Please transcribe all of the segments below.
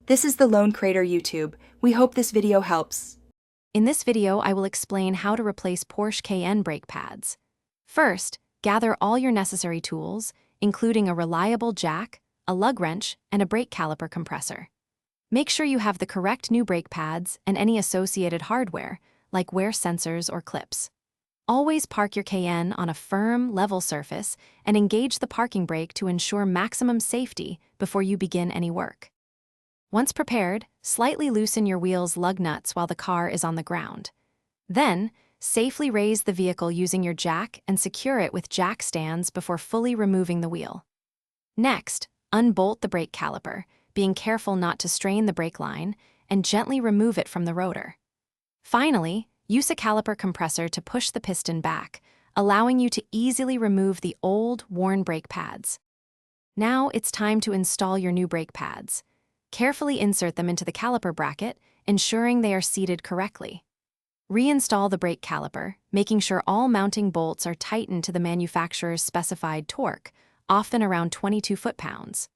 This is the Lone Crater YouTube. We hope this video helps. In this video, I will explain how to replace Porsche Cayenne brake pads. First, gather all your necessary tools, including a reliable jack, a lug wrench, and a brake caliper compressor. Make sure you have the correct new brake pads and any associated hardware, like wear sensors or clips. Always park your Cayenne on a firm, level surface and engage the parking brake to ensure maximum safety before you begin any work. Once prepared, slightly loosen your wheel's lug nuts while the car is on the ground. Then, safely raise the vehicle using your jack and secure it with jack stands before fully removing the wheel. Next, unbolt the brake caliper, being careful not to strain the brake line, and gently remove it from the rotor. Finally, use a caliper compressor to push the piston back, allowing you to easily remove the old, worn brake pads. Now it's time to install your new brake pads. Carefully insert them into the caliper bracket, ensuring they are seated correctly. Reinstall the brake caliper, making sure all mounting bolts are tightened to the manufacturer's specified torque, often around 22 foot-pounds.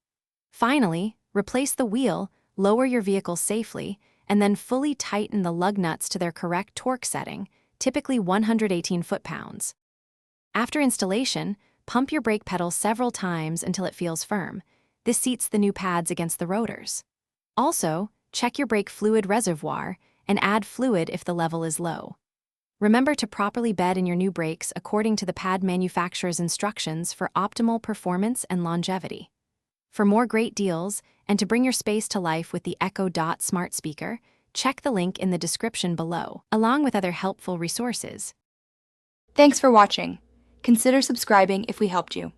Finally, replace the wheel, lower your vehicle safely, and then fully tighten the lug nuts to their correct torque setting, typically 118 foot-pounds. After installation, pump your brake pedal several times until it feels firm. This seats the new pads against the rotors. Also, check your brake fluid reservoir and add fluid if the level is low. Remember to properly bed in your new brakes according to the pad manufacturer's instructions for optimal performance and longevity. For more great deals and to bring your space to life with the Echo Dot smart speaker, check the link in the description below, along with other helpful resources. Thanks for watching. Consider subscribing if we helped you.